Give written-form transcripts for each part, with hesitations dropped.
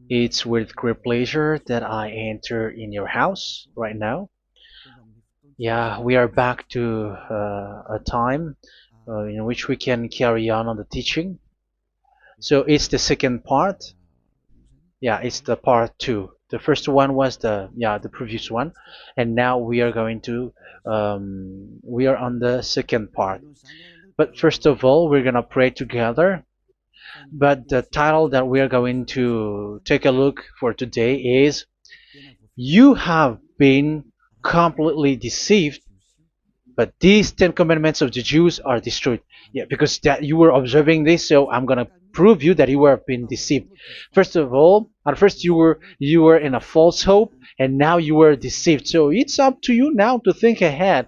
It's with great pleasure that I enter in your house right now. Yeah, we are back to a time in which we can carry on the teaching. So it's the second part. Yeah, it's the part two. The first one was the previous one, and now we are going to we are on the second part. But first of all, we're gonna pray together. But the title that we are going to take a look for today is "You have been completely deceived, but these 10 commandments of the Jews are destroyed." Yeah, because that you were observing this, so I'm gonna prove you that you were being deceived. First of all, at first you were in a false hope, and now you were deceived. So it's up to you now to think ahead.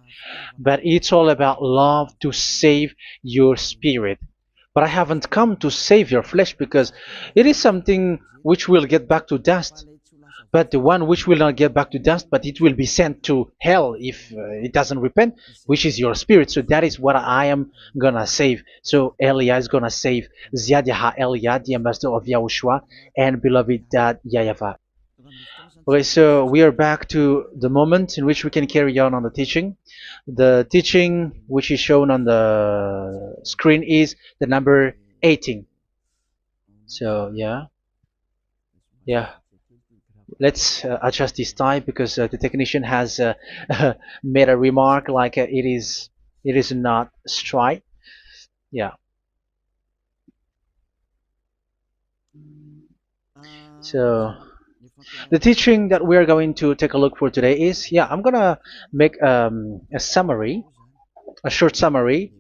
But it's all about love to save your spirit. But I haven't come to save your flesh, because it is something which will get back to dust. But the one which will not get back to dust, but it will be sent to hell if it doesn't repent, which is your spirit. So that is what I am gonna save. So Elia is gonna save Ziadiha Elia, the ambassador of Yahushua, and beloved dad YAHVAH. Okay, so we are back to the moment in which we can carry on the teaching. The teaching which is shown on the screen is the number 18. So yeah, let's adjust this time, because the technician has made a remark like it is not straight. Yeah. So the teaching that we are going to take a look for today is, I'm gonna make a summary, a short summary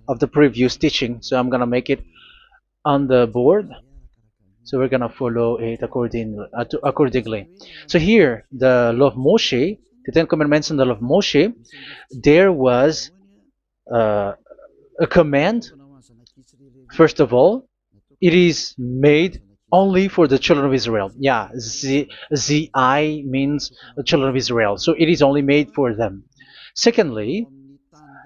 of the previous teaching. So I'm gonna make it on the board. So we're gonna follow it accordingly. So here, the law of Moshe, the Ten Commandments and the law of Moshe, there was uh, a command. First of all, it is made only for the children of Israel. Yeah, Z means the children of Israel. So it is only made for them. Secondly,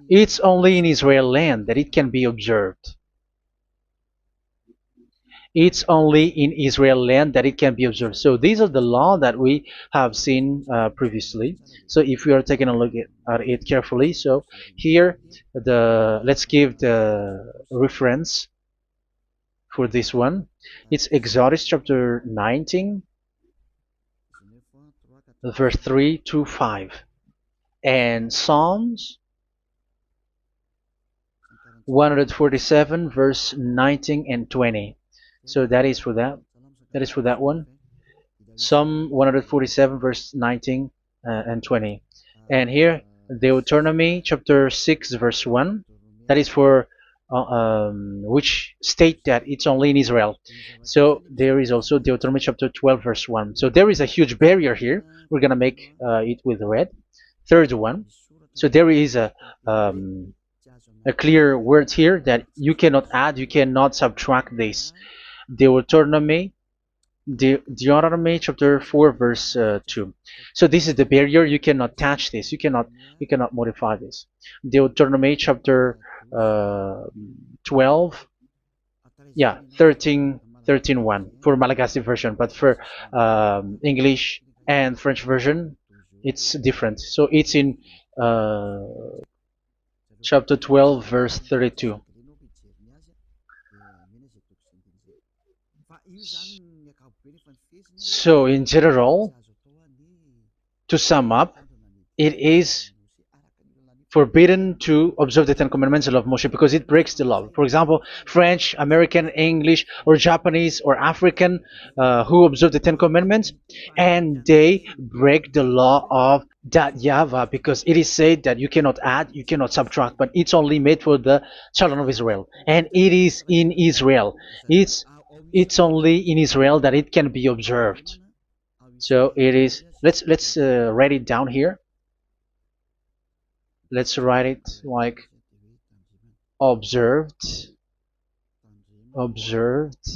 it's only in Israel land that it can be observed. It's only in Israel land that it can be observed. So these are the law that we have seen previously. So if we are taking a look at it carefully, so here let's give the reference for this one. It's Exodus chapter 19, verse 3 to 5, and Psalms 147, verse 19 and 20. So that is for that. That is for that one. Psalm 147, verse 19 and 20. And here, Deuteronomy chapter 6, verse 1. That is for which state that it's only in Israel. So there is also Deuteronomy chapter 12, verse 1. So there is a huge barrier here. We're going to make it with red. Third one. So there is a clear word here that you cannot add, you cannot subtract this. Deuteronomy Deuteronomy chapter 4, verse 2. So this is the barrier. You cannot touch this. You cannot modify this. Deuteronomy chapter 12, 13 1 for Malagasy version, but for English and French version, it's different. So it's in chapter 12, verse 32. So in general, to sum up, it is forbidden to observe the Ten Commandments and love Moshe, because it breaks the law. For example, French, American, English, or Japanese, or African who observe the Ten Commandments, and they break the law of that YAHVAH, because it is said that you cannot add, you cannot subtract, but it's only made for the children of Israel, and it is in Israel. It's only in Israel that it can be observed. So it is. Let's write it down here. Let's write it like observed, observed,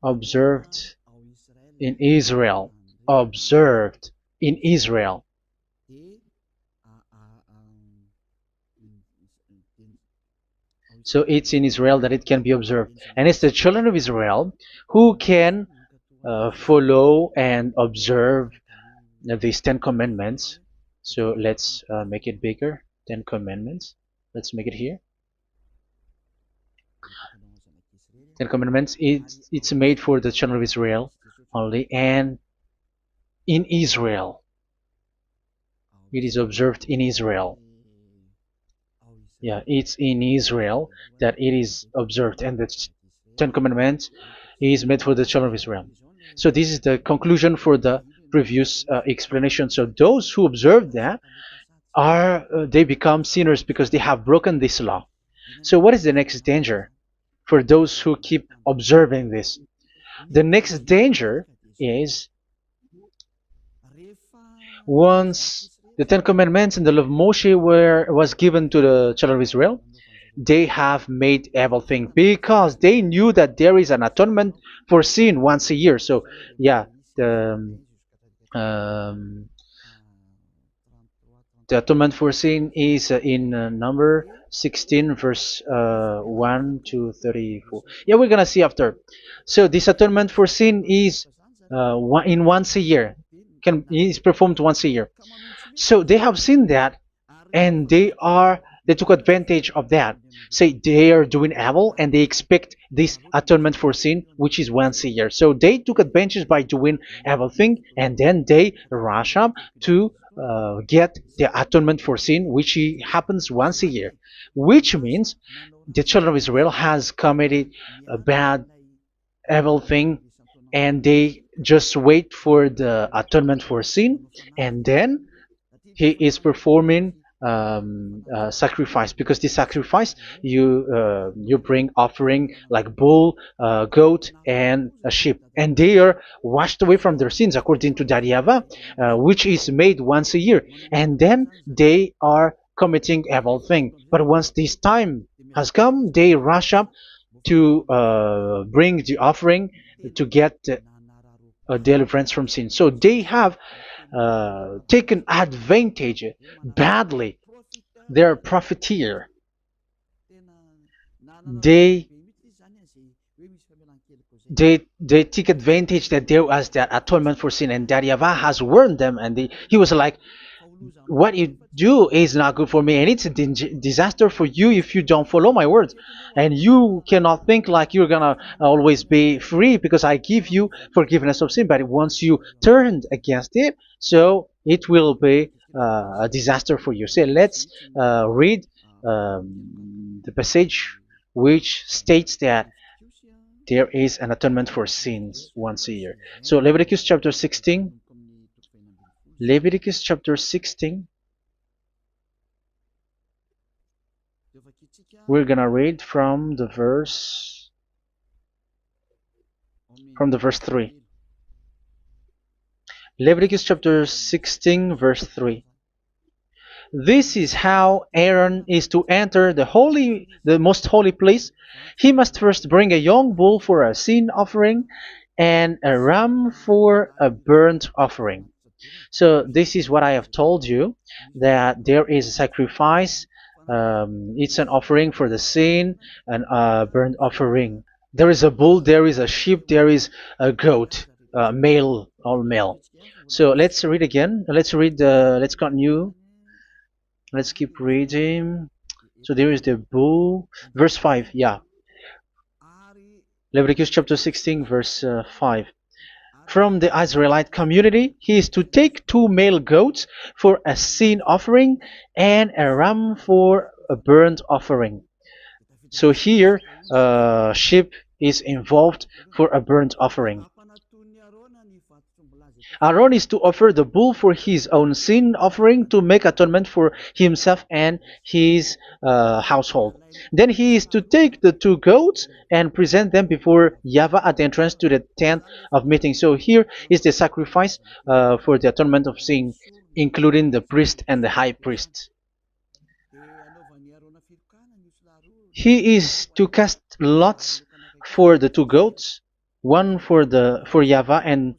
observed in Israel, observed in Israel. So it's in Israel that it can be observed. And it's the children of Israel who can follow and observe these 10 commandments. So let's make it bigger. 10 commandments. Let's make it here. 10 commandments. It's made for the children of Israel only, and in Israel. It is observed in Israel. Yeah, it's in Israel that it is observed, and the Ten Commandments is made for the children of Israel. So this is the conclusion for the previous explanation. So those who observe that are they become sinners because they have broken this law. So what is the next danger for those who keep observing this? The next danger is once the Ten Commandments and the law of Moshe was given to the children of Israel, they have made everything because they knew that there is an atonement for sin once a year. So yeah, um, the atonement for sin is in number 16 verse 1 to 34. Yeah, we're gonna see after. So this atonement for sin is once a year, is performed once a year. So they have seen that, and they took advantage of that. Say they are doing evil and they expect this atonement for sin, which is once a year. So they took advantage by doing evil thing, and then they rush up to get the atonement for sin, which happens once a year, which means the children of Israel has committed a bad evil thing, and they just wait for the atonement for sin, and then he is performing sacrifice, because this sacrifice you bring offering like bull, goat, and a sheep, and they are washed away from their sins according to that YAHVAH, which is made once a year, and then they are committing evil thing. But once this time has come, they rush up to bring the offering to get deliverance from sin. So they have taken advantage badly. They're a profiteer. They they take advantage that there was that atonement for sin, and that YAHVAH has warned them, and he was like, what you do is not good for me, and it's a disaster for you if you don't follow my words, and you cannot think like you're gonna always be free because I give you forgiveness of sin, but once you turned against it, so it will be a disaster for you. So let's read the passage which states that there is an atonement for sins once a year. So Leviticus chapter 16. Leviticus chapter 16. We're gonna read from the verse 3. Leviticus chapter 16 verse 3. This is how Aaron is to enter the most holy place. He must first bring a young bull for a sin offering and a ram for a burnt offering. So this is what I have told you, that there is a sacrifice. It's an offering for the sin, and a burnt offering. There is a bull, there is a sheep, there is a goat, male, all male. So let's read again. Let's continue. Let's keep reading. So there is the bull, verse 5. Yeah, Leviticus chapter 16 verse 5. From the Israelite community, he is to take 2 male goats for a sin offering and a ram for a burnt offering. So here, sheep is involved for a burnt offering. Aaron is to offer the bull for his own sin offering to make atonement for himself and his household. Then he is to take the 2 goats and present them before YAHVAH at the entrance to the tent of meeting. So here is the sacrifice for the atonement of sin, including the priest and the high priest. He is to cast lots for the 2 goats, one for YAHVAH and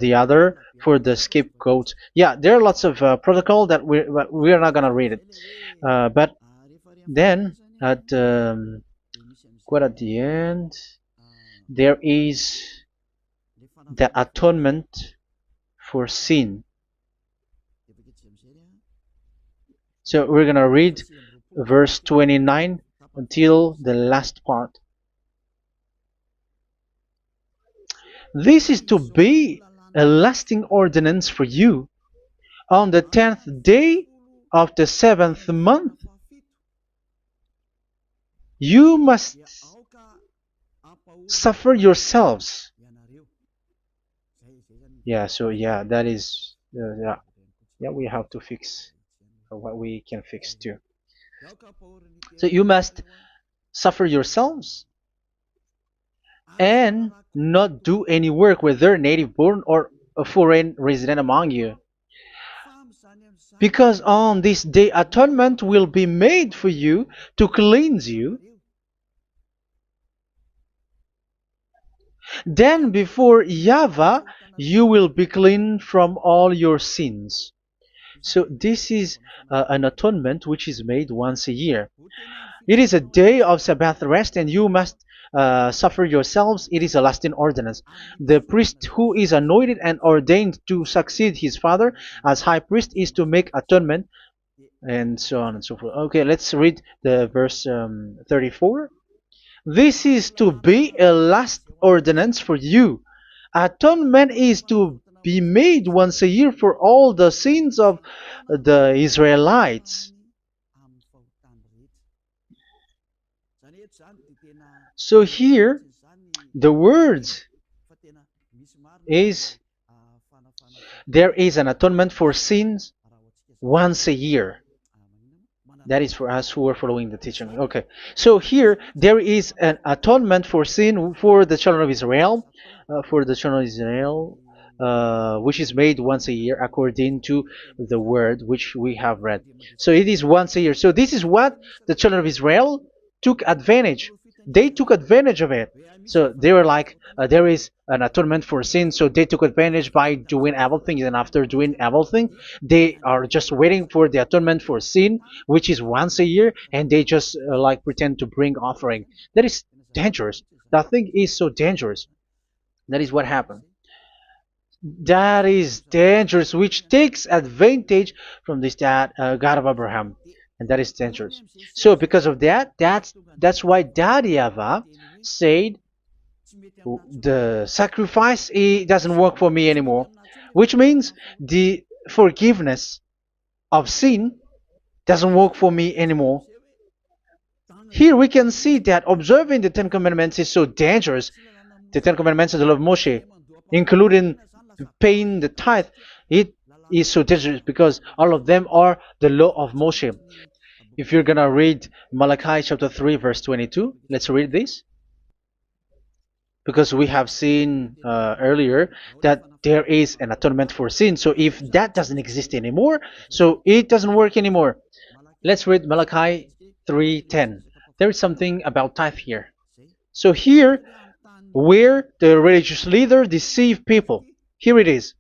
the other for the scapegoat. Yeah, there are lots of protocol that we are not gonna read it. But then at quite at the end, there is the atonement for sin. So we're gonna read verse 29 until the last part. This is to be a lasting ordinance for you. On the 10th day of the 7th month, you must suffer yourselves. Yeah, so yeah, that is, yeah, we have to fix what we can fix too. So you must suffer yourselves and not do any work, whether native born or a foreign resident among you. Because on this day atonement will be made for you to cleanse you. Then before YAHVAH you will be clean from all your sins. So this is an atonement which is made once a year. It is a day of Sabbath rest, and you must suffer yourselves. It is a lasting ordinance. The priest who is anointed and ordained to succeed his father as high priest is to make atonement, and so on and so forth. Okay, let's read the verse 34. This is to be a last ordinance for you. Atonement is to be made once a year for all the sins of the Israelites. So here, the words is there is an atonement for sins once a year. That is for us who are following the teaching. Okay, so here there is an atonement for sin for the children of Israel, which is made once a year according to the word which we have read. So it is once a year. So this is what the children of Israel took advantage. They took advantage of it. So they were like, there is an atonement for sin, so they took advantage by doing everything, and after doing everything, they are just waiting for the atonement for sin, which is once a year, and they just like pretend to bring offering. That is dangerous. That thing is so dangerous. That is what happened. That is dangerous, which takes advantage from this God of Abraham, and that is dangerous. So because of that, that's why Daddy Ava said the sacrifice it doesn't work for me anymore, which means the forgiveness of sin doesn't work for me anymore. Here we can see that observing the Ten Commandments is so dangerous. The Ten Commandments of the law of Moshe, including paying the tithe, it is so dangerous because all of them are the law of Moshe. If you're gonna read Malachi chapter 3 verse 22, let's read this. Because we have seen earlier that there is an atonement for sin. So if that doesn't exist anymore, so it doesn't work anymore. Let's read Malachi 3:10. There is something about tithe here. So here, where the religious leader deceive people, here it is.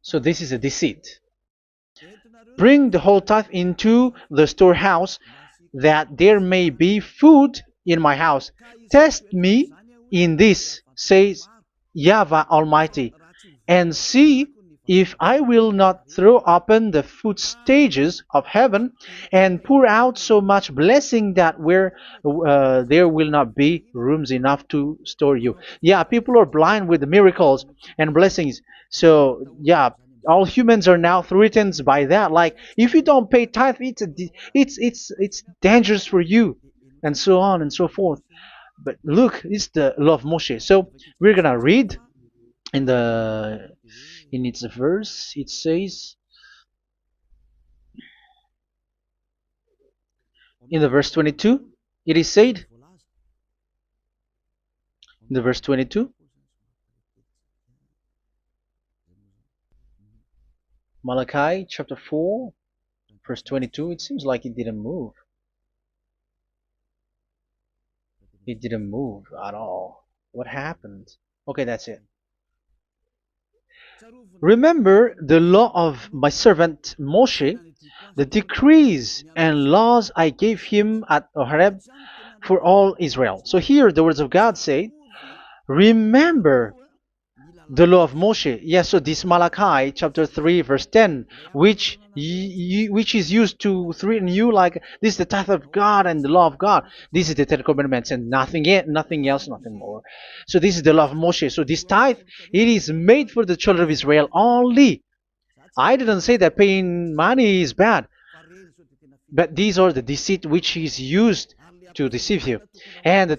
So this is a deceit. Bring the whole tithe into the storehouse, that there may be food in my house. Test me in this, says YAHVAH Almighty, and see if I will not throw open the food stages of heaven and pour out so much blessing that where there will not be rooms enough to store you. Yeah, people are blind with the miracles and blessings. So yeah, all humans are now threatened by that. Like if you don't pay tithe, it's dangerous for you, and so on and so forth. But look, it's the law of Moshe. So we're gonna read in its verse. It says in the verse 22. It is said in the verse 22. Malachi chapter 4 verse 22. It seems like it didn't move. It didn't move at all. What happened? Okay, that's it. Remember the law of my servant Moshe, the decrees and laws I gave him at Horeb for all Israel. So here the words of God say, remember the law of Moshe. Yes, so this Malachi chapter 3 verse 10, which is used to threaten you like this is the tithe of God and the law of God. This is the Ten Commandments and nothing else, nothing more. So this is the law of Moshe. So this tithe, it is made for the children of Israel only. I didn't say that paying money is bad, but these are the deceit which is used to deceive you. And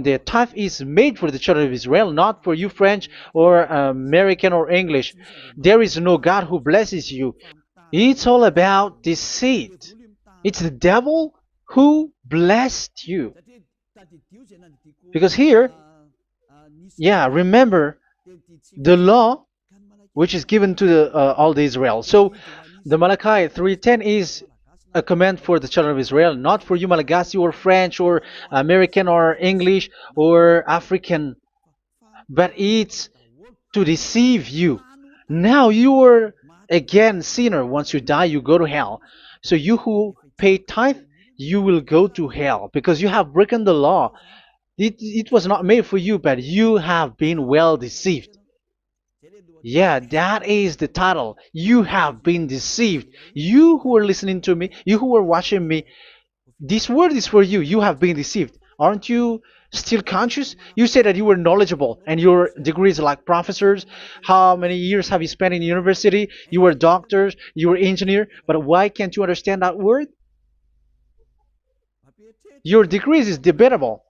the tithe is made for the children of Israel, not for you French or American or English. There is no God who blesses you. It's all about deceit. It's the devil who blessed you. Because here, yeah, remember the law which is given to all the Israel. So the Malachi 3:10 is a command for the children of Israel, not for you Malagasy or French or American or English or African, but it's to deceive you. Now you are again sinner. Once you die, you go to hell. So you who pay tithe, you will go to hell because you have broken the law. It was not made for you, but you have been well deceived. Yeah, that is the title. You have been deceived. You who are listening to me, you who are watching me, this word is for you. You have been deceived. Aren't you still conscious? You said that you were knowledgeable and your degrees like professors. How many years have you spent in university? You were doctors, you were engineer, but why can't you understand that word? Your degrees is debatable.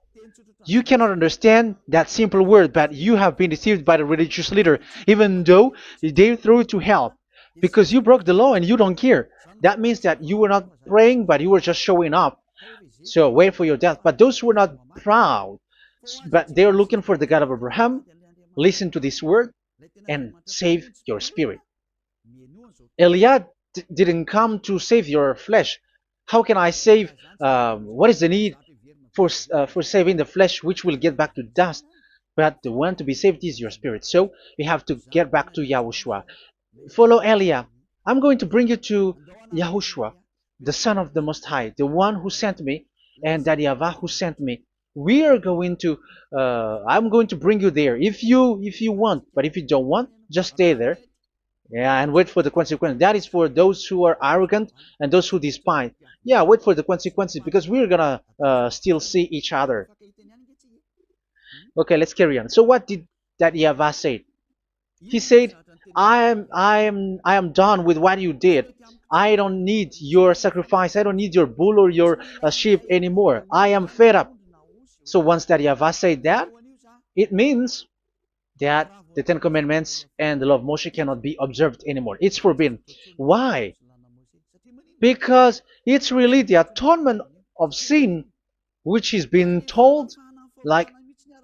You cannot understand that simple word, but you have been deceived by the religious leader, even though they threw you to hell because you broke the law and you don't care. That means that you were not praying, but you were just showing up. So wait for your death. But those who are not proud, but they are looking for the God of Abraham, listen to this word and save your spirit. Eliah didn't come to save your flesh. How can I save? What is the need for saving the flesh, which will get back to dust? But the one to be saved is your spirit. So you have to get back to YAHOSHUAH. Follow Eliah. I'm going to bring you to YAHOSHUAH, the Son of the Most High, the one who sent me, and that YAHVAH who sent me. We are going to. I'm going to bring you there if you want, but if you don't want, just stay there. Yeah, and wait for the consequences. That is for those who are arrogant and those who despise. Yeah, wait for the consequences because we're gonna still see each other. Okay, let's carry on. So what did that YAHVAH say? He said, I am done with what you did. I don't need your sacrifice. I don't need your bull or your sheep anymore. I am fed up. So once that YAHVAH said that, it means that the Ten Commandments and the law of Moshe cannot be observed anymore. It's forbidden. Why? Because it's really the atonement of sin which is being told, like,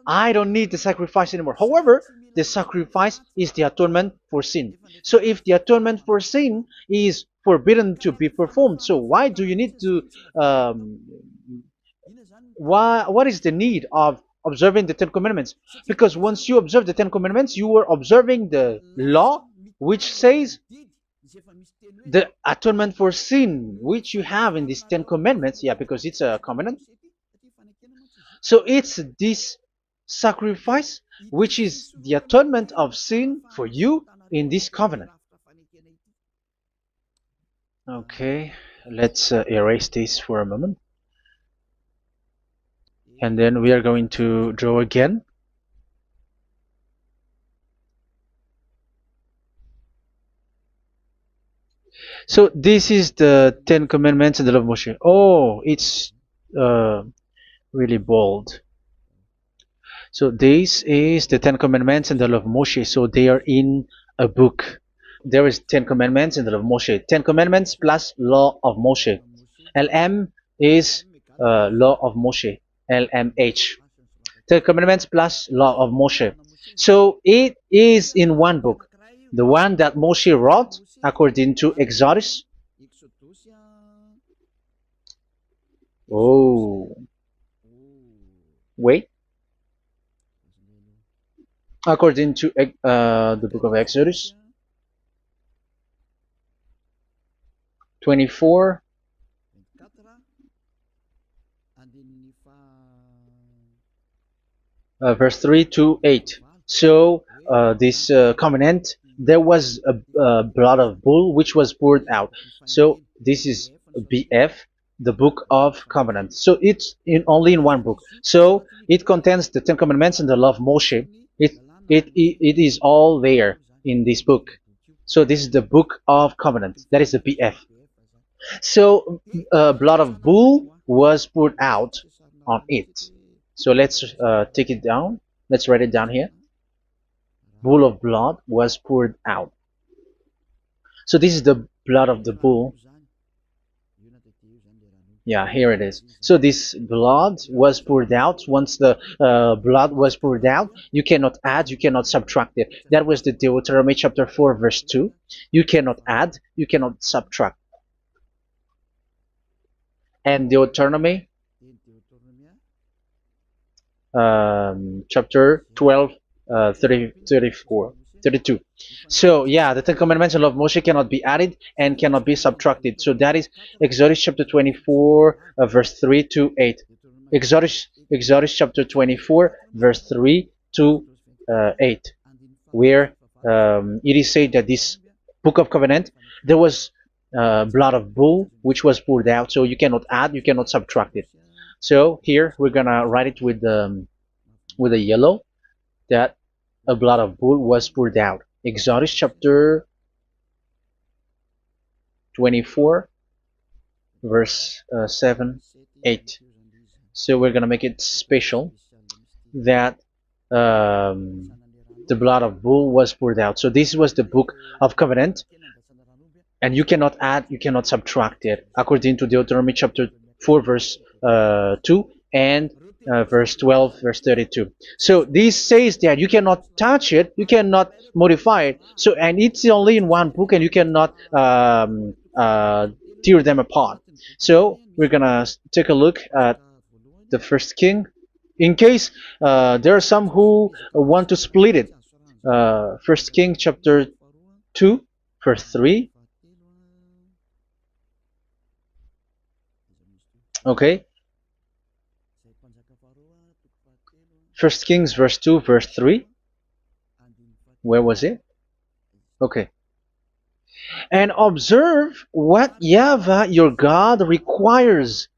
I don't need the sacrifice anymore. However, the sacrifice is the atonement for sin. So if the atonement for sin is forbidden to be performed, so why do you need to what is the need of observing the Ten Commandments? Because once you observe the Ten Commandments, you are observing the law which says the atonement for sin which you have in these Ten Commandments. Yeah, because it's a covenant. So it's this sacrifice which is the atonement of sin for you in this covenant. Okay, let's erase this for a moment. And then we are going to draw again. So this is the Ten Commandments and the law of Moshe. Oh, it's really bold. So this is the Ten Commandments and the law of Moshe. So they are in a book. There is Ten Commandments and the law of Moshe. Ten Commandments plus law of Moshe. LM is law of Moshe. LMH. Ten Commandments plus law of Moshe. So it is in one book. The one that Moshe wrote according to Exodus. Oh. Wait. According to the book of Exodus. 24, verse 3 to 8. So this covenant, there was a blood of bull which was poured out. So this is BF, the book of covenant. So it's only in one book. So it contains the Ten Commandments and the law of Moshe. It is all there in this book. So this is the book of covenant. That is the BF. So blood of bull was poured out on it. So let's take it down. Let's write it down here. Bull of blood was poured out. So this is the blood of the bull. Yeah, here it is. So this blood was poured out. Once the blood was poured out, you cannot add, you cannot subtract it. That was the Deuteronomy chapter 4, verse 2. You cannot add, you cannot subtract. And Deuteronomy chapter 12, 34, 32. So yeah, the Ten Commandments and law of Moshe cannot be added and cannot be subtracted. So that is Exodus chapter 24, verse 3 to 8. Exodus chapter 24, verse 3 to 8, where it is said that this book of covenant, there was blood of bull which was poured out. So you cannot add, you cannot subtract it. So here we're gonna write it with a yellow, that a blood of bull was poured out. Exodus chapter 24, verse 7, 8. So we're gonna make it special that the blood of bull was poured out. So this was the book of covenant, and you cannot add, you cannot subtract it, according to Deuteronomy chapter 4, verse 2 and verse 12, verse 32. So this says that you cannot touch it, you cannot modify it. So, and it's only in one book, and you cannot tear them apart. So we're gonna take a look at the first king, in case there are some who want to split it. First King chapter 2, verse 3. Okay. First Kings verse 2, verse 3. Where was it? Okay. And observe what YAHVAH your God requires.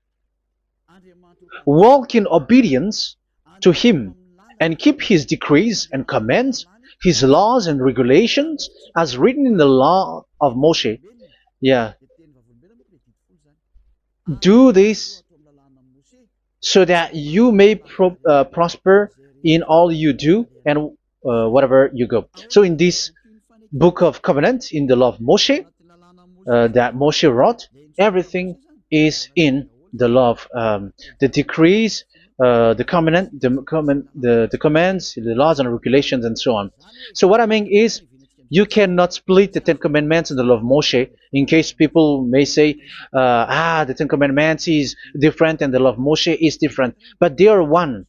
Walk in obedience to him, and keep his decrees and commands, his laws and regulations, as written in the law of Moshe. Yeah. Do this so that you may prosper in all you do and whatever you go. So in this book of covenant, in the law of Moshe, that Moshe wrote, everything is in the law of the decrees, the covenant, the commands, the laws and regulations, and so on. So what I mean is, you cannot split the Ten Commandments and the law of Moshe. In case people may say, the Ten Commandments is different and the law of Moshe is different, but they are one.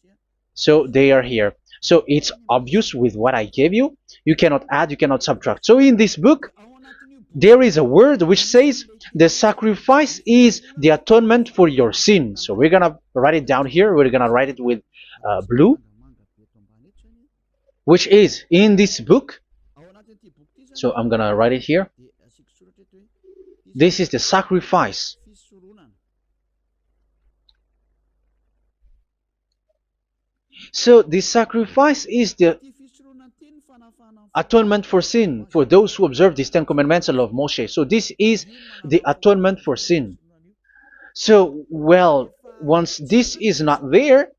So they are here. So it's obvious with what I gave you. You cannot add, you cannot subtract. So in this book, there is a word which says the sacrifice is the atonement for your sin. So we're gonna write it down here. We're gonna write it with blue, which is in this book. So I'm gonna write it here. This is the sacrifice. So the sacrifice is the atonement for sin for those who observe these Ten Commandments and law of Moshe. So this is the atonement for sin. So, well, once this is not there,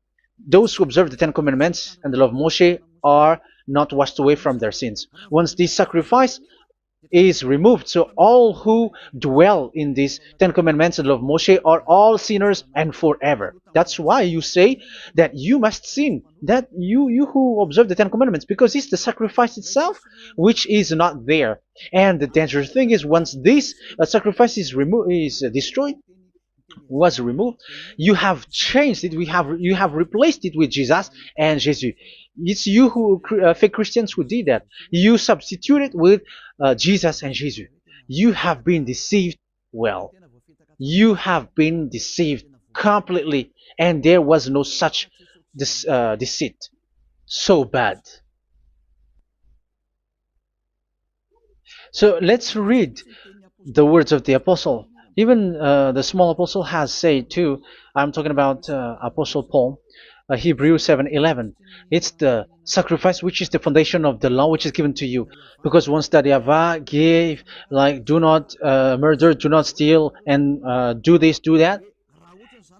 those who observe the Ten Commandments and the law of Moshe are not washed away from their sins. Once this sacrifice is removed, so all who dwell in these Ten Commandments and law of Moshe are all sinners and forever. That's why you say that you must sin, that you who observe the Ten Commandments, because it's the sacrifice itself which is not there. And the dangerous thing is, once this sacrifice is destroyed, was removed, you have changed it. You have replaced it with Jesus and Jesus. It's you who fake Christians who did that. You substitute it with Jesus and Jesus. You have been deceived well. You have been deceived completely, and there was no such deceit. So bad. So let's read the words of the apostle. Even the small apostle has said too. I'm talking about Apostle Paul, Hebrews 7:11. It's the sacrifice which is the foundation of the law which is given to you. Because once that YAHVAH gave, like, do not murder, do not steal, and do this, do that,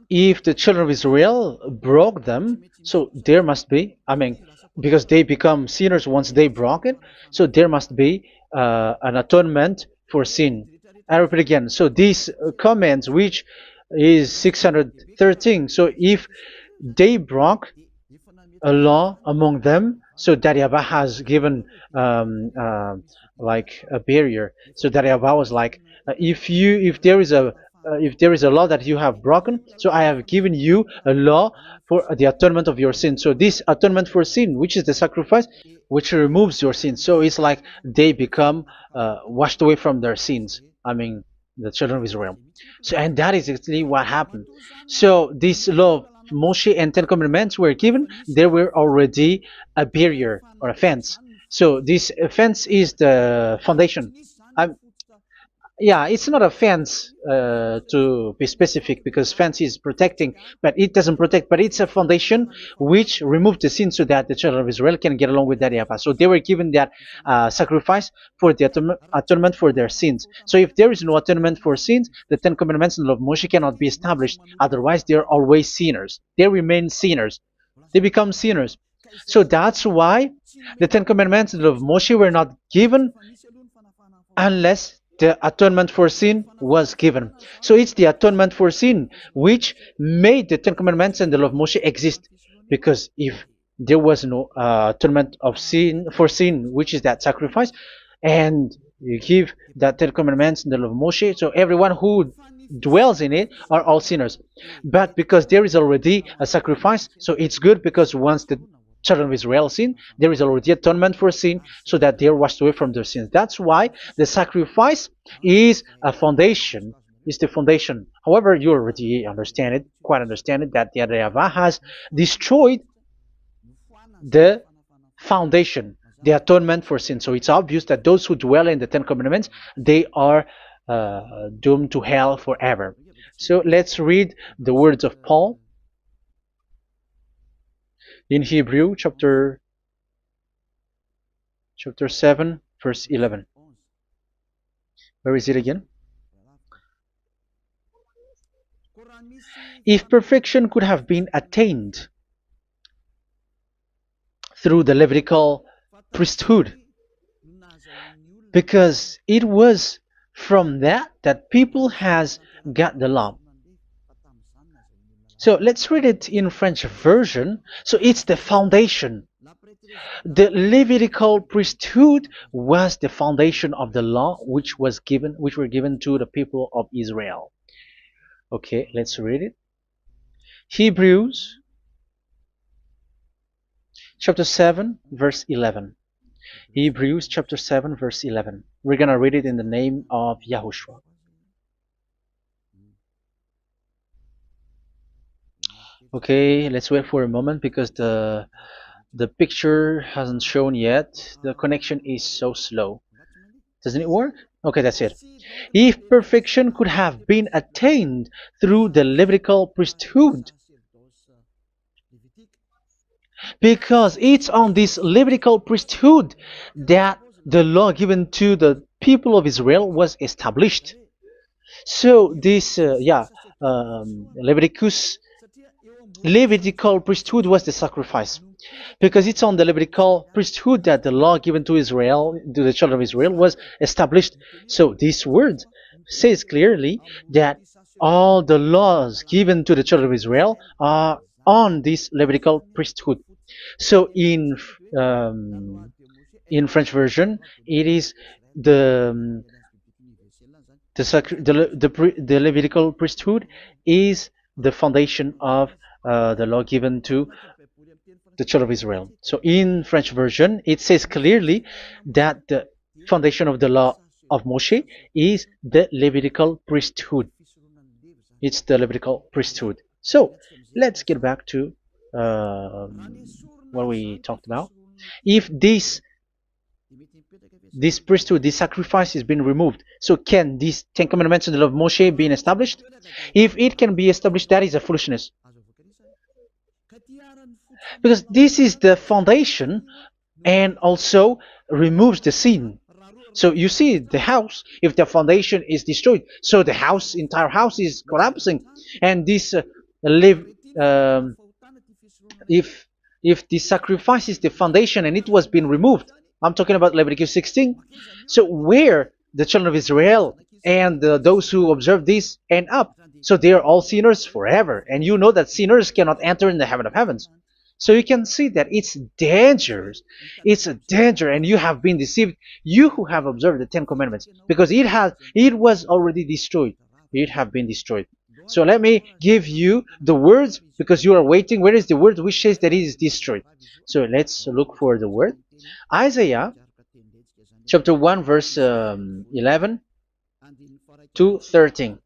if the children of Israel broke them, so there must be, I mean, because they become sinners once they broke it, so there must be an atonement for sin. I repeat again. So these comments, which is 613, so if they broke a law among them, so that YAHVAH has given like a barrier. So that YAHVAH was like, if there is a law that you have broken, so I have given you a law for the atonement of your sin. So this atonement for sin, which is the sacrifice, which removes your sin. So it's like they become washed away from their sins. I mean, the children of Israel. So, and that is exactly what happened. So this law of Moshe and Ten Commandments were given. There were already a barrier or a fence. So this fence is the foundation. I'm, yeah, it's not a fence to be specific, because fence is protecting, but it doesn't protect. But it's a foundation which removed the sin so that the children of Israel can get along with that YAHVAH. So they were given that sacrifice for the atonement for their sins. So if there is no atonement for sins, the Ten Commandments and the law of Moshe cannot be established. Otherwise, they are always sinners. They remain sinners. They become sinners. So that's why the Ten Commandments and the law of Moshe were not given unless the atonement for sin was given. So it's the atonement for sin which made the Ten Commandments and the law of Moshe exist. Because if there was no atonement of sin for sin, which is that sacrifice, and you give that Ten Commandments and the law of Moshe, so everyone who dwells in it are all sinners. But because there is already a sacrifice, so it's good, because once the children of Israel sin, there is already atonement for sin, so that they are washed away from their sins. That's why the sacrifice is a foundation, is the foundation. However, you already understand it, quite understand it, that the YAHVAH has destroyed the foundation, the atonement for sin. So it's obvious that those who dwell in the Ten Commandments, they are doomed to hell forever. So let's read the words of Paul in Hebrew chapter 7 verse 11. Where is it again? If perfection could have been attained through the Levitical priesthood, because it was from that people has got the law. So let's read it in French version. So it's the foundation. The Levitical priesthood was the foundation of the law which were given to the people of Israel. Okay, let's read it. Hebrews chapter 7 verse 11. Hebrews chapter 7 verse 11. We're gonna read it in the name of YAHOSHUAH. Okay, let's wait for a moment, because the picture hasn't shown yet. The connection is so slow. Doesn't it work? Okay, that's it. If perfection could have been attained through the Levitical priesthood, because it's on this Levitical priesthood that the law given to the people of Israel was established. So this, Levitical priesthood was the sacrifice, because it's on the Levitical priesthood that the law given to Israel, to the children of Israel, was established. So this word says clearly that all the laws given to the children of Israel are on this Levitical priesthood. So in French version, it is the Levitical priesthood is the foundation of the law given to the children of Israel. So in French version, it says clearly that the foundation of the law of Moshe is the Levitical priesthood. It's the Levitical priesthood. So let's get back to what we talked about. If this priesthood, this sacrifice is being removed, so can these Ten Commandments and the law of Moshe be established? If it can be established, that is a foolishness. Because this is the foundation and also removes the sin. So you see the house, if the foundation is destroyed, so the house, entire house is collapsing. And this live, um, if the sacrifice is the foundation and it was being removed, I'm talking about Leviticus 16. So where the children of Israel and those who observe this end up, so they are all sinners forever. And you know that sinners cannot enter in the heaven of heavens. So you can see that it's dangerous. It's a danger, and you have been deceived. You who have observed the Ten Commandments, because it was already destroyed. It have been destroyed. So let me give you the words, because you are waiting. Where is the word which says that it is destroyed? So let's look for the word. Isaiah chapter 1 verse 11 to 13.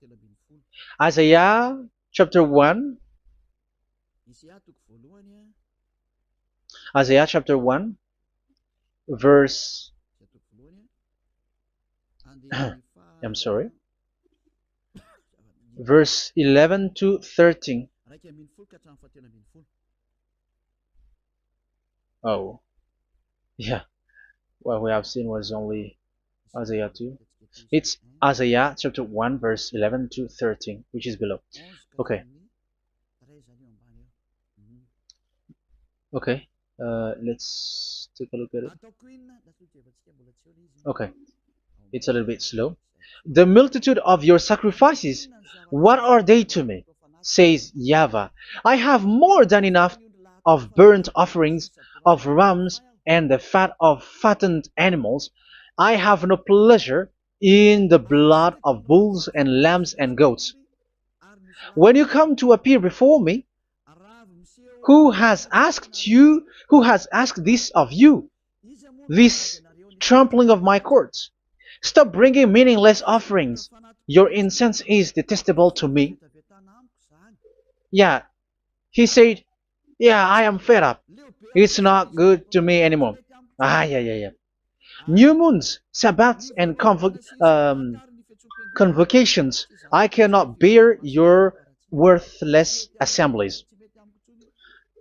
Isaiah chapter 1. Isaiah chapter 1 verse I'm sorry, verse 11 to 13. Oh, yeah, what we have seen was only Isaiah 2. It's Isaiah chapter 1 verse 11 to 13, which is below. Okay. Okay. Let's take a look at it. Okay. It's a little bit slow. The multitude of your sacrifices, what are they to me? Says YAHVAH. I have more than enough of burnt offerings, of rams, and the fat of fattened animals. I have no pleasure in the blood of bulls and lambs and goats. When you come to appear before me, who has asked this of you, this trampling of my courts? Stop bringing meaningless offerings. Your incense is detestable to me. Yeah, he said, yeah, I am fed up. It's not good to me anymore. Yeah. New moons, Sabbaths, and convocations. I cannot bear your worthless assemblies.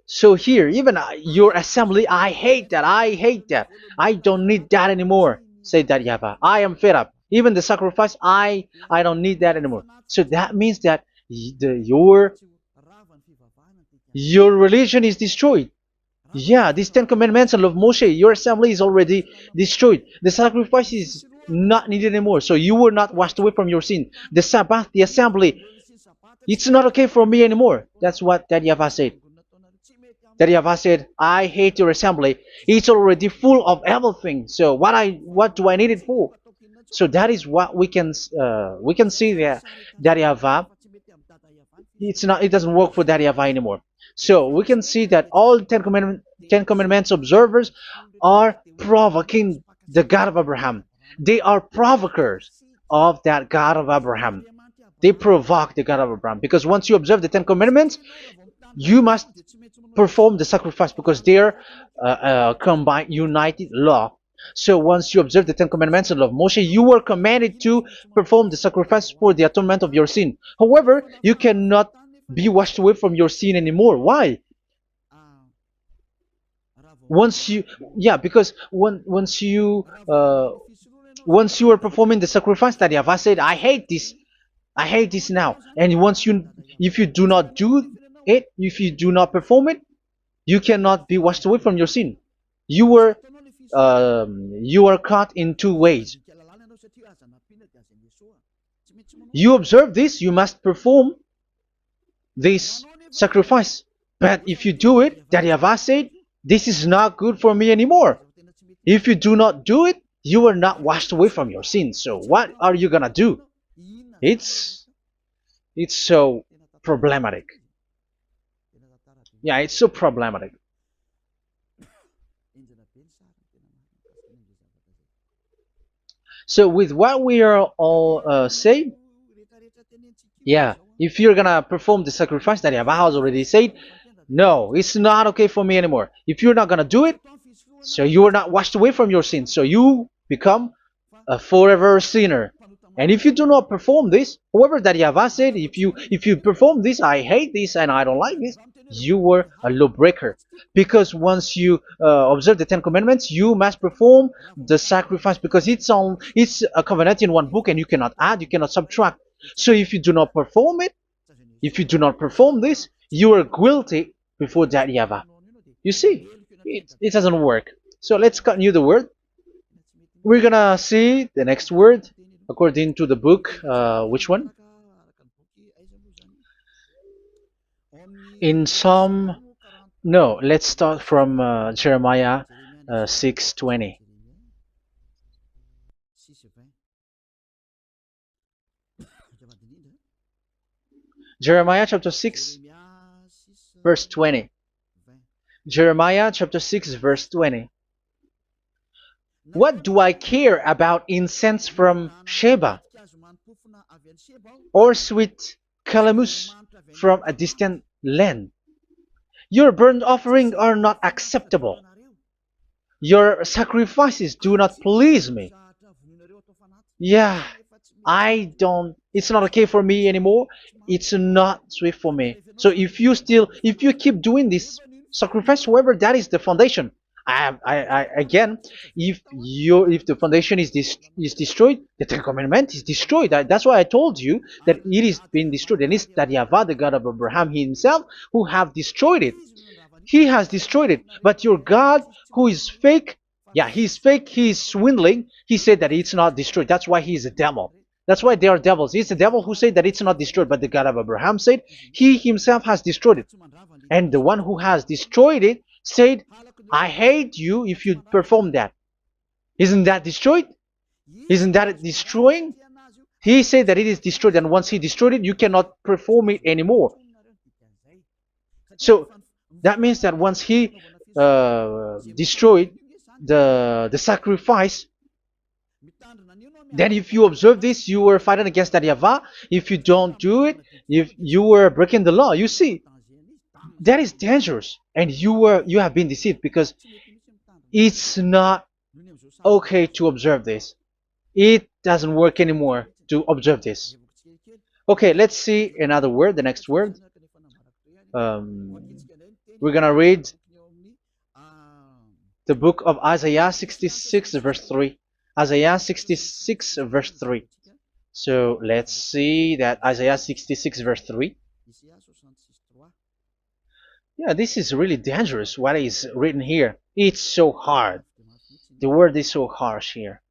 So here, even your assembly, I hate that. I hate that. I don't need that anymore. Say that, YAHVAH. I am fed up. Even the sacrifice, I don't need that anymore. So that means that your religion is destroyed. Yeah, these Ten Commandments and of Moshe, your assembly is already destroyed. The sacrifice is not needed anymore. So you were not washed away from your sin. The Sabbath, the assembly, it's not okay for me anymore. That's what that YAHVAH said. That YAHVAH said, I hate your assembly. It's already full of everything. So what do I need it for? So that is what we can see there. That YAHVAH, it doesn't work for that YAHVAH anymore. So we can see that all Ten Commandments observers are provoking the God of Abraham. They are provokers of that God of Abraham. They provoke the God of Abraham, because once you observe the Ten Commandments, you must perform the sacrifice, because they are combined, united law. So once you observe the Ten Commandments and law of Moshe, you were commanded to perform the sacrifice for the atonement of your sin. However, you cannot be washed away from your sin anymore. Why? Because once you are performing the sacrifice, that YAHVAH said, I hate this now. And if you do not do it, if you do not perform it, you cannot be washed away from your sin. You are caught in two ways. You observe this, you must perform this sacrifice. But if you do it, that YAHVAH said, this is not good for me anymore. If you do not do it, you are not washed away from your sins. So what are you gonna do? It's so problematic. Yeah, it's so problematic. So with what we are all saying, yeah, if you're gonna perform the sacrifice that Yahweh has already said, no, it's not okay for me anymore. If you're not gonna do it, so you are not washed away from your sins, so you become a forever sinner. And if you do not perform this, however that Yahweh said, if you perform this, I hate this and I don't like this, you were a lawbreaker. Because once you observe the Ten Commandments, you must perform the sacrifice, because it's a covenant in one book, and you cannot add, you cannot subtract. So if you do not perform it, if you do not perform this, you are guilty before that Yahweh. You see, it doesn't work. So let's continue the word. We're gonna see the next word according to the book. Which one? In Psalm. No, let's start from Jeremiah 6:20. Jeremiah chapter 6, verse 20. Jeremiah chapter 6, verse 20. What do I care about incense from Sheba, or sweet calamus from a distant land? Your burnt offerings are not acceptable. Your sacrifices do not please me. Yeah, it's not okay for me anymore. It's not sweet for me. So if you keep doing this sacrifice, however, that is the foundation. Again, if the foundation is destroyed, the Ten Commandment is destroyed. That's why I told you that it is being destroyed, and it's that Yahweh, the God of Abraham himself, who have destroyed it. He has destroyed it. But your God, who is fake, yeah, he's fake, he's swindling. He said that it's not destroyed. That's why he's a devil. That's why they are devils. It's the devil who said that it's not destroyed, but the God of Abraham said he himself has destroyed it. And the one who has destroyed it said, I hate you if you perform that. Isn't that destroyed? Isn't that destroying? He said that it is destroyed, and once he destroyed it, you cannot perform it anymore. So that means that once he destroyed the sacrifice, then if you observe this, you were fighting against that Yahweh. If you don't do it, if you were breaking the law, you see, that is dangerous, and you have been deceived, because it's not okay to observe this. It doesn't work anymore to observe this. Okay, let's see another word, the next word. We're gonna read the book of Isaiah 66 verse 3. Isaiah 66 verse 3. So let's see that Isaiah 66 verse 3. Yeah, this is really dangerous what is written here. It's so hard. The word is so harsh here.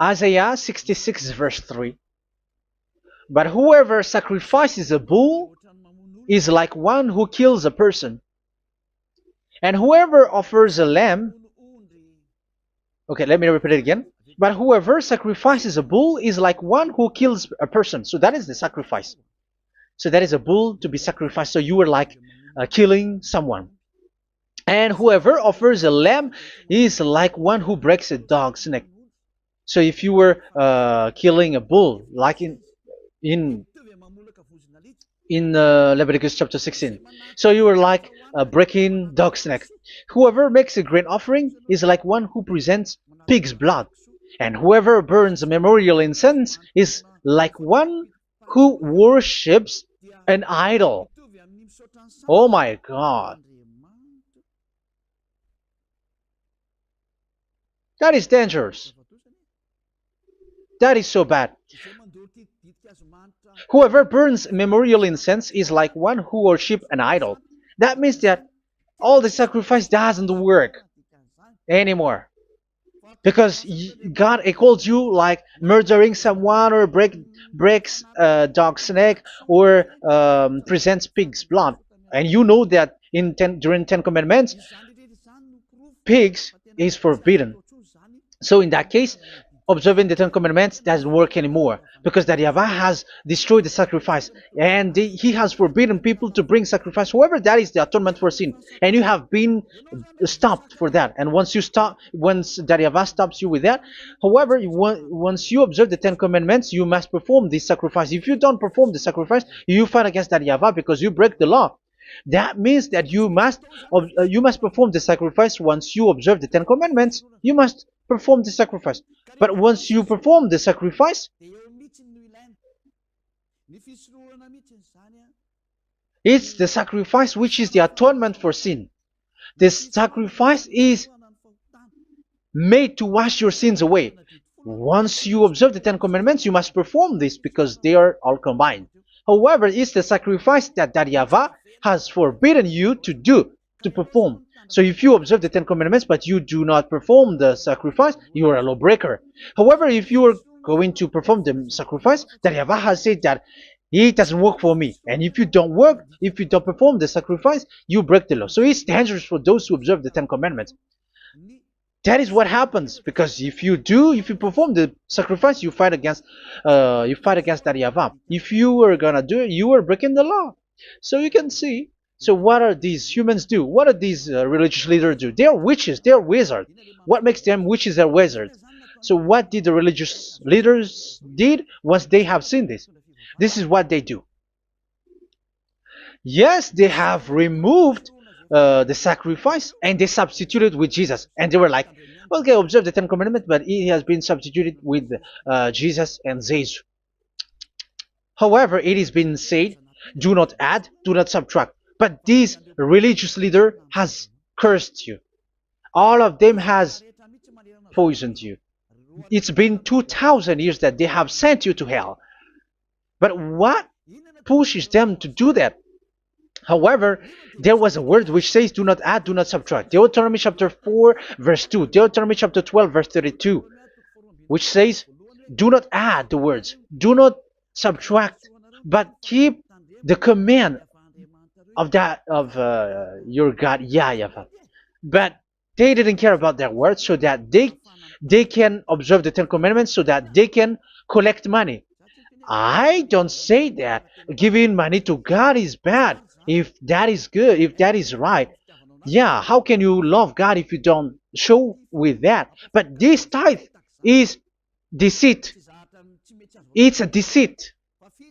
Isaiah 66 verse 3. But whoever sacrifices a bull is like one who kills a person. And whoever offers a lamb... Okay, let me repeat it again. But whoever sacrifices a bull is like one who kills a person. So that is the sacrifice. So that is a bull to be sacrificed. So you were like killing someone. And whoever offers a lamb is like one who breaks a dog's neck. So if you were killing a bull, like in Leviticus chapter 16, so you were like breaking dog's neck. Whoever makes a grain offering is like one who presents pig's blood. And whoever burns a memorial incense is like one who worships an idol. Oh my God. That is dangerous. That is so bad. Whoever burns memorial incense is like one who worships an idol. That means that all the sacrifice doesn't work anymore. Because God calls you like murdering someone, or breaks a dog's neck, or presents pig's blood. And you know that during 10 Commandments, pigs is forbidden. So in that case, observing the Ten Commandments doesn't work anymore because that Yahweh has destroyed the sacrifice and he has forbidden people to bring sacrifice. However, that is the atonement for sin, and you have been stopped for that. And once you stop, once that Yahweh stops you with that, however, once you observe the Ten Commandments, you must perform this sacrifice. If you don't perform the sacrifice, you fight against that Yahweh because you break the law. That means that you must perform the sacrifice. Once you observe the Ten Commandments, you must perform the sacrifice. But once you perform the sacrifice, it's the sacrifice which is the atonement for sin. This sacrifice is made to wash your sins away. Once you observe the Ten Commandments, you must perform this because they are all combined. However, it's the sacrifice that Yahweh has forbidden you to do, to perform. So if you observe the Ten Commandments but you do not perform the sacrifice, you are a lawbreaker. However, if you are going to perform the sacrifice, that Yahweh has said that it doesn't work for me. And if you don't perform the sacrifice, you break the law. So it's dangerous for those who observe the Ten Commandments. That is what happens, because if you perform the sacrifice, you fight against that Yahweh. If you are gonna do it, you are breaking the law. So you can see. So what are these humans do? What are these religious leaders do? They are witches. They are wizards. What makes them witches or wizards? So what did the religious leaders did once they have seen this? This is what they do. Yes, they have removed the sacrifice and they substituted with Jesus. And they were like, okay, observe the Ten Commandments, but it has been substituted with Jesus and Jesus. However, it has been said, do not add, do not subtract. But this religious leader has cursed you. All of them has poisoned you. It's been 2,000 years that they have sent you to hell. But what pushes them to do that? However, there was a word which says, do not add, do not subtract. Deuteronomy chapter 4, verse 2. Deuteronomy chapter 12, verse 32. Which says, do not add the words. Do not subtract. But keep the command of your God, YAHVAH. But they didn't care about that word, so that they can observe the Ten Commandments, so that they can collect money. I don't say that giving money to God is bad. If that is good, if that is right, yeah, how can you love God if you don't show with that? But this tithe is deceit. It's a deceit.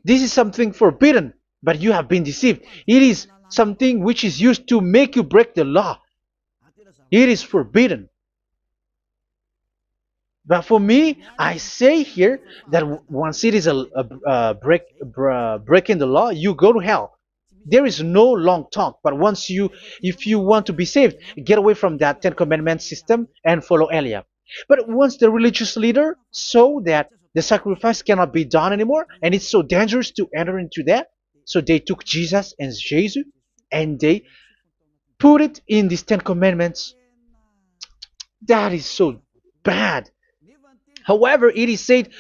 This is something forbidden, but you have been deceived. It is something which is used to make you break the law. It is forbidden. But for me, I say here that once it is breaking the law, you go to hell. There is no long talk. But if you want to be saved, get away from that Ten Commandments system and follow Eliah. But once the religious leader saw that the sacrifice cannot be done anymore, and it's so dangerous to enter into that, so they took Jesus and Jesus and they put it in these Ten Commandments. That is so bad. However, it is said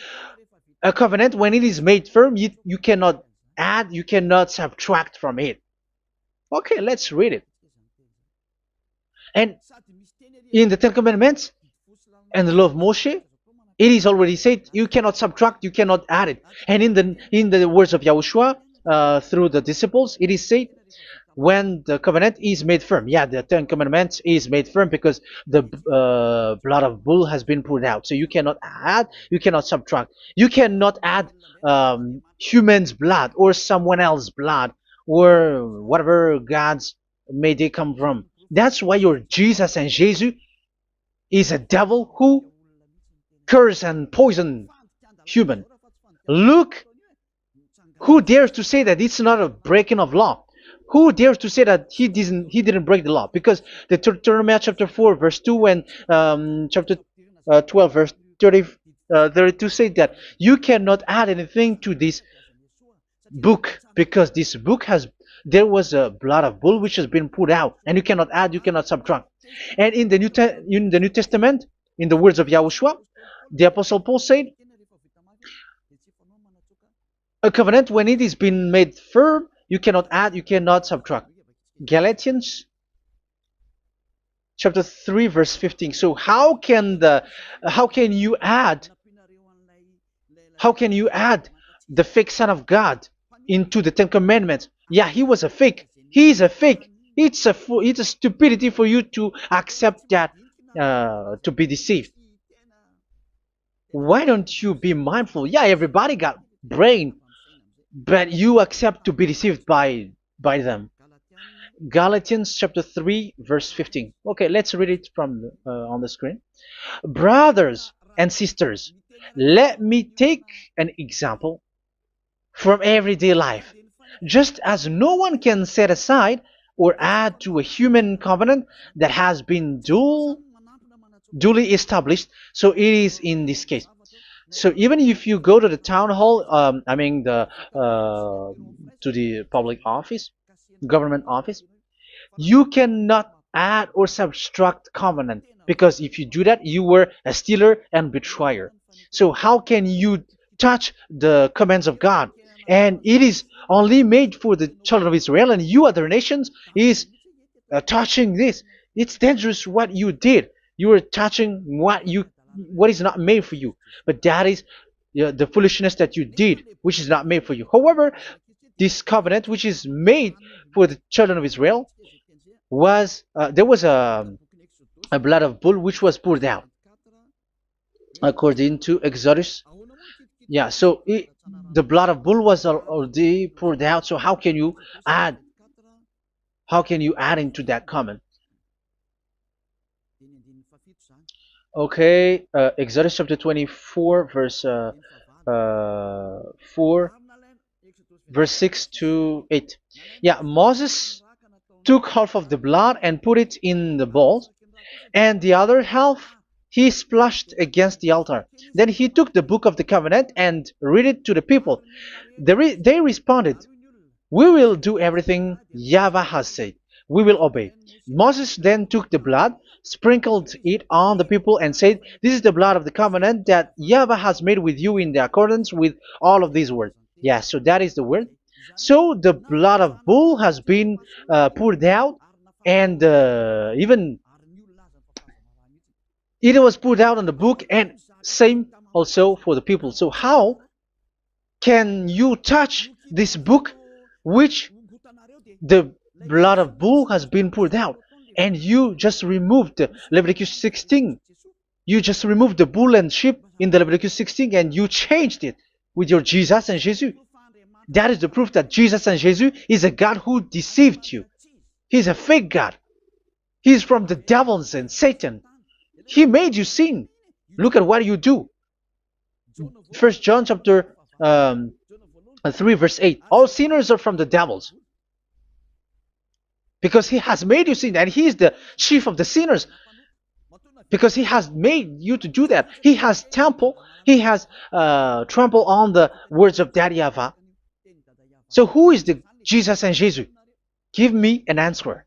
a covenant, when it is made firm, you cannot add, you cannot subtract from it. Okay, let's read it. And in the Ten Commandments and the law of Moshe, it is already said you cannot subtract, you cannot add it. And in the words of YAHOSHUAH through the disciples, it is said when the covenant is made firm. Yeah, the Ten Commandments is made firm because the blood of bull has been poured out. So you cannot add, you cannot subtract. You cannot add human's blood or someone else's blood or whatever gods may they come from. That's why your Jesus and Jesus is a devil who curse and poison human. Look, who dares to say that it's not a breaking of law? Who dares to say that he didn't break the law? Because the Deuteronomy chapter 4 verse 2 and chapter 12 verse 32 say that you cannot add anything to this book, because this book there was a blood of bull which has been put out, and you cannot add, you cannot subtract. And in the New Testament, in the words of YAHOSHUAH, the Apostle Paul said, a covenant, when it is been made firm, you cannot add, you cannot subtract. Galatians chapter 3 verse 15. So how can you add How can you add the fake Son of God into the Ten Commandments? Yeah, he was a fake. He is a fake. It's a stupidity for you to accept that, to be deceived. Why don't you be mindful? Yeah, everybody got brain, but you accept to be deceived by them. Galatians chapter 3 verse 15. Okay, let's read it from on the screen. Brothers and sisters, let me take an example from everyday life. Just as no one can set aside or add to a human covenant that has been duly established, so it is in this case. So even if you go to the town hall, I mean to the public office, government office, you cannot add or subtract covenant, because if you do that, you were a stealer and betrayer. So how can you touch the commands of God? And it is only made for the children of Israel, and you other nations is touching this. It's dangerous what you did. You are touching what is not made for you. But that is the foolishness that you did, which is not made for you. However, this covenant, which is made for the children of Israel, was there was a blood of bull which was poured out according to Exodus. Yeah, so the blood of bull was already poured out. So add how can you add into that comment? Okay, Exodus chapter 24 verse 4 verse 6 to 8. Yeah, Moses took half of the blood and put it in the bowl, and the other half he splashed against the altar. Then he took the book of the covenant and read it to the people. They responded, "We will do everything YAHVAH has said. We will obey." Moses then took the blood, sprinkled it on the people, and said, "This is the blood of the covenant that YAHVAH has made with you in the accordance with all of these words." Yeah, so that is the word. So the blood of bull has been poured out, and even it was poured out on the book, and same also for the people. So how can you touch this book which the blood of bull has been poured out, and you just removed Leviticus 16? You just removed the bull and sheep in the Leviticus 16, and you changed it with your Jesus and Jesus. That is the proof that Jesus and Jesus is a God who deceived you. He's a fake God. He's from the devils and Satan. He made you sin. Look at what you do. First John chapter 3 verse 8. All sinners are from the devils, because he has made you sin, and he is the chief of the sinners, because he has made you to do that. He has trampled on the words of Daddy YAHVAH. So who is the Jesus and Jesus? Give me an answer.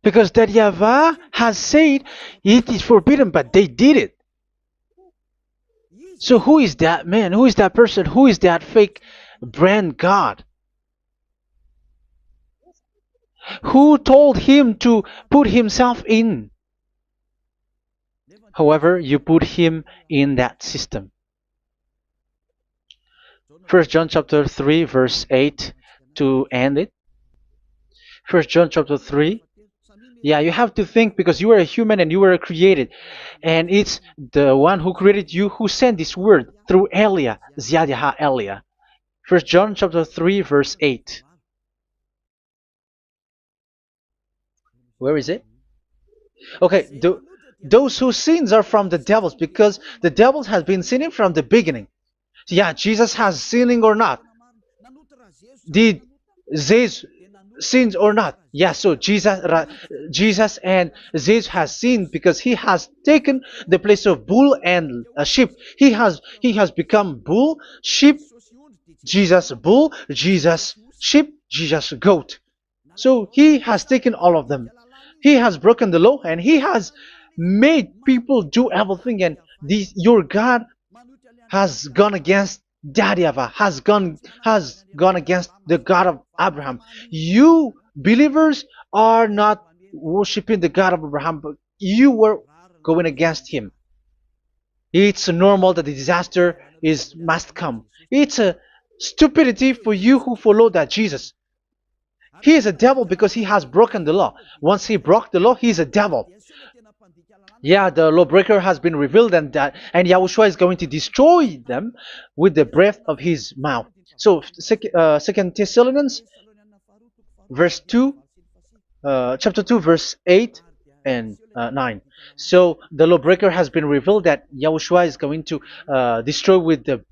Because Daddy YAHVAH has said it is forbidden, but they did it. So who is that man? Who is that person? Who is that fake brand God? Who told him to put himself in? However, you put him in that system. First John chapter 3 verse 8 to end it. First John chapter 3. Yeah, you have to think, because you are a human and you were created. And it's the one who created you who sent this word through Elia, Ziadaha Elia. First John chapter 3 verse 8. Where is it? Okay, those whose sins are from the devils, because the devils has been sinning from the beginning. Yeah, Jesus has sinning or not? Did Jesus sinned or not? Yeah, so Jesus and Jesus has sinned, because he has taken the place of bull and a sheep. He has become bull, sheep, Jesus bull, Jesus sheep, Jesus goat. So he has taken all of them. He has broken the law, and he has made people do everything. And your God has gone against Daddy YAHVAH, has gone against the God of Abraham. You believers are not worshiping the God of Abraham, but you were going against him. It's normal that the disaster is must come. It's a stupidity for you who follow that Jesus. He is a devil because he has broken the law. Once he broke the law, he is a devil. Yeah, the lawbreaker has been revealed, and Yahushua is going to destroy them with the breath of his mouth. So, Second Thessalonians, verse 2, chapter 2, verse 8 and 9. So the lawbreaker has been revealed that Yahushua is going to destroy with the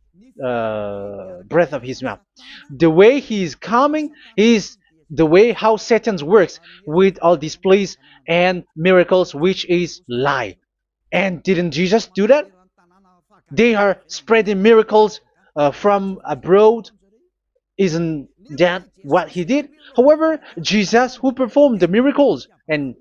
breath of his mouth. The way he is coming is the way how Satan works with all displays and miracles, which is lie. And didn't Jesus do that? They are spreading miracles from abroad. Isn't that what he did? However, Jesus, who performed the miracles, and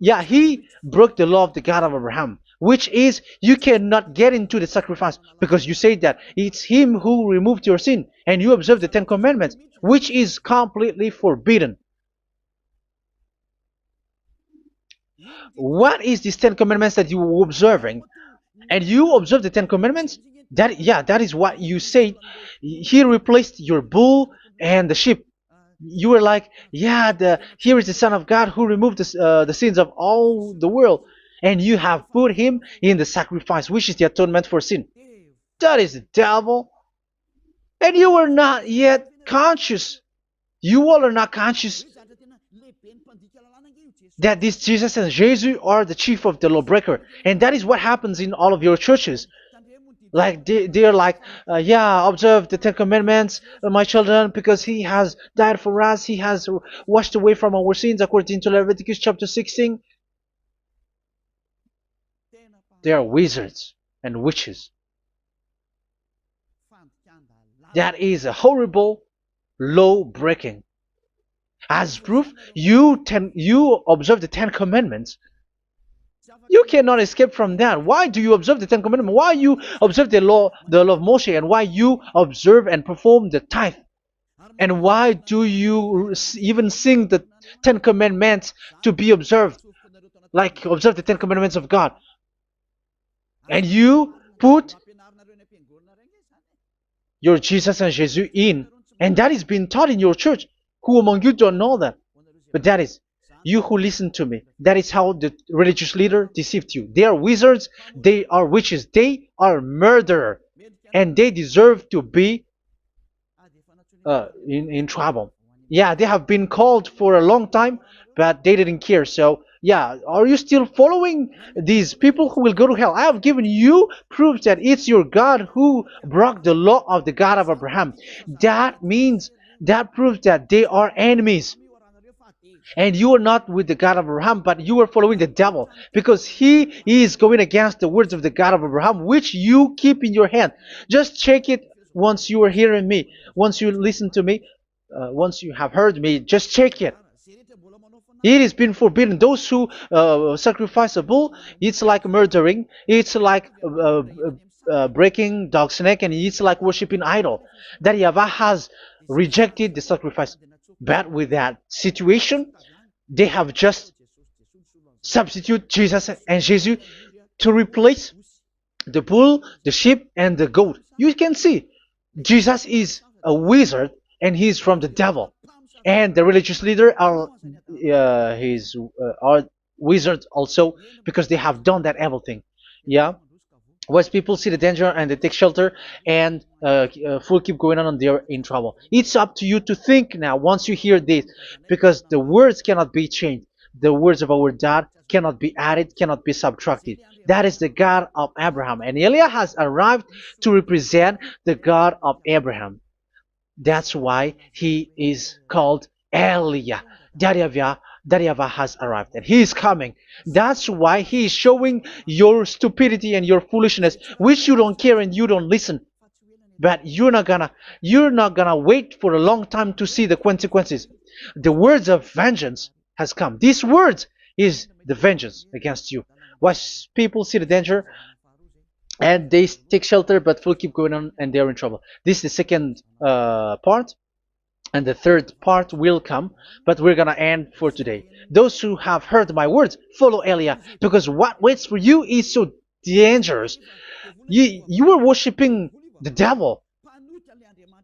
yeah, he broke the law of the God of Abraham, which is you cannot get into the sacrifice because you say that it's him who removed your sin, and you observe the Ten Commandments, which is completely forbidden. What is these Ten Commandments that you were observing? And you observe the Ten Commandments? That is what you said. He replaced your bull and the sheep. You were like, yeah, here is the Son of God who removed the sins of all the world, and you have put him in the sacrifice, which is the atonement for sin. That is the devil. And you are not yet conscious. You all are not conscious that this Jesus and Jesus are the chief of the lawbreaker. And that is what happens in all of your churches. Like they're like, yeah, observe the Ten Commandments, my children, because he has died for us. He has washed away from our sins according to Leviticus chapter 16. They are wizards and witches. That is a horrible law breaking. As proof, you observe the Ten Commandments. You cannot escape from that. Why do you observe the Ten Commandments? Why you observe the law of Moshe, and why you observe and perform the tithe? And why do you even sing the Ten Commandments to be observed? Like observe the Ten Commandments of God. And you put your Jesus and Jesus in. And that is being taught in your church. Who among you don't know that? But that is you who listen to me. That is how the religious leader deceived you. They are wizards. They are witches. They are murderers. And they deserve to be in trouble. Yeah, they have been called for a long time, but they didn't care. So, yeah, are you still following these people who will go to hell? I have given you proof that it's your God who broke the law of the God of Abraham. That means, that proves that they are enemies. And you are not with the God of Abraham, but you are following the devil, because he is going against the words of the God of Abraham, which you keep in your hand. Just check it once you are hearing me, once you listen to me, once you have heard me, just check it. It has been forbidden. Those who sacrifice a bull, it's like murdering, it's like breaking dog's neck, and it's like worshiping idol. That YAHVAH has rejected the sacrifice. But with that situation, they have just substitute Jesus and Jesus to replace the bull, the sheep, and the goat. You can see Jesus is a wizard, and he is from the devil. And the religious leader are wizards also, because they have done that evil thing. Yeah. Once people see the danger and they take shelter, and full keep going on, and they're in trouble. It's up to you to think now once you hear this, because the words cannot be changed. The words of our God cannot be added, cannot be subtracted. That is the God of Abraham, and Eliah has arrived to represent the God of Abraham. That's why he is called Eliah. YAHVAH has arrived, and he is coming. That's why he is showing your stupidity and your foolishness, which you don't care and you don't listen. But you're not gonna wait for a long time to see the consequences. The words of vengeance has come. These words is the vengeance against you. Once people see the danger and they take shelter, but will keep going on, and they're in trouble. This is the second part. And the third part will come, but we're gonna end for today. Those who have heard my words, follow Eliah, because what waits for you is so dangerous. You were worshiping the devil.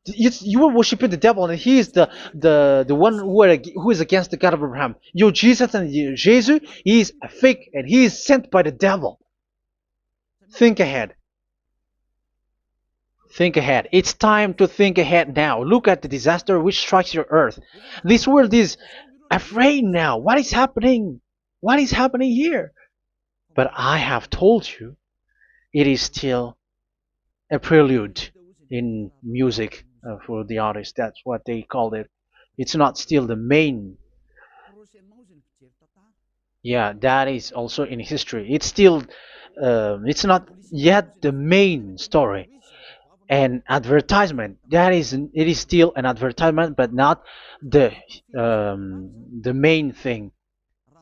You were worshiping the devil, and he is the one who is against the God of Abraham. Your Jesus and your Jesus, he is a fake, and he is sent by the devil. Think ahead. Think ahead. It's time to think ahead now. Look at the disaster which strikes your earth. This world is afraid now. What is happening? What is happening here? But I have told you, it is still a prelude in music for the artist. That's what they called it. It's not still the main. Yeah, that is also in history. It's still, it's not yet the main story. And advertisement, that is, it is still an advertisement, but not the the main thing.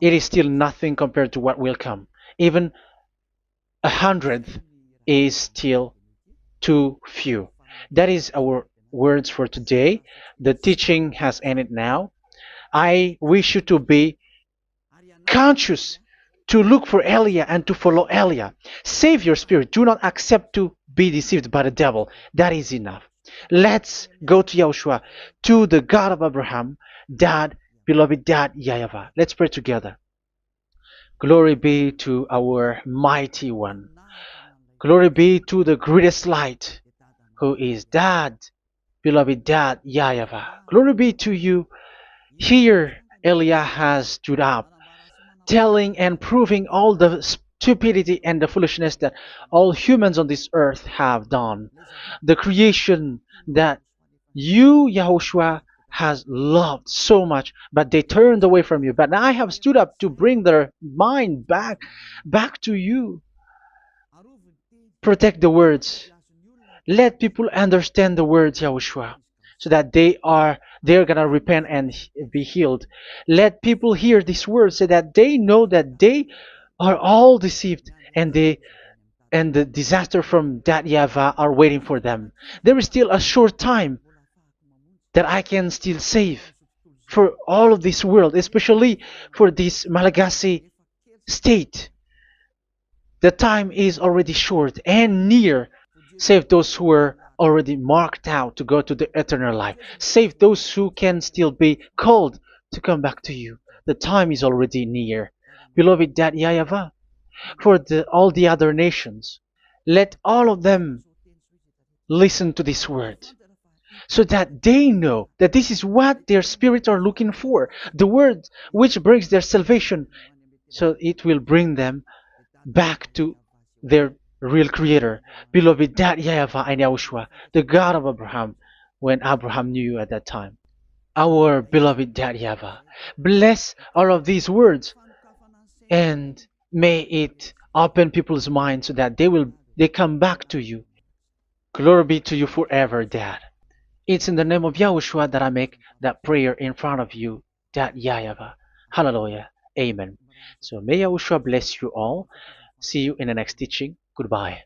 It is still nothing compared to what will come. Even a hundredth is still too few. That is our words for today. The teaching has ended now. I wish you to be conscious, to look for Elia and to follow Elia. Save your spirit. Do not accept to be deceived by the devil. That is enough. Let's go to Yahushua, to the God of Abraham, Dad, beloved Dad, YAHVAH. Let's pray together. Glory be to our mighty one. Glory be to the greatest light, who is Dad, beloved Dad, YAHVAH. Glory be to you. Here, Elia has stood up, telling and proving all the stupidity and the foolishness that all humans on this earth have done. The creation that you, Yahushua, has loved so much, but they turned away from you. But now I have stood up to bring their mind back to you. Protect the words. Let people understand the words, Yahushua, so that they're gonna repent and be healed. Let people hear these words so that they know that they are all deceived, and the disaster from that YAHVAH are waiting for them. There is still a short time that I can still save for all of this world, especially for this Malagasy state. The time is already short and near. Save those who are already marked out to go to the eternal life. Save those who can still be called to come back to you. The time is already near. Beloved Dad YAHVAH, for all the other nations, let all of them listen to this word, so that they know that this is what their spirits are looking for, the word which brings their salvation, so it will bring them back to their real creator, beloved Dad YAHVAH and Yahushua, the God of Abraham, when Abraham knew you at that time. Our beloved Dad YAHVAH, bless all of these words, and may it open people's minds so that they come back to you. Glory be to you forever, Dad. It's in the name of Yahushua that I make that prayer in front of you, Dad YAHVAH. Hallelujah. Amen. So may Yahushua bless you all. See you in the next teaching. Goodbye.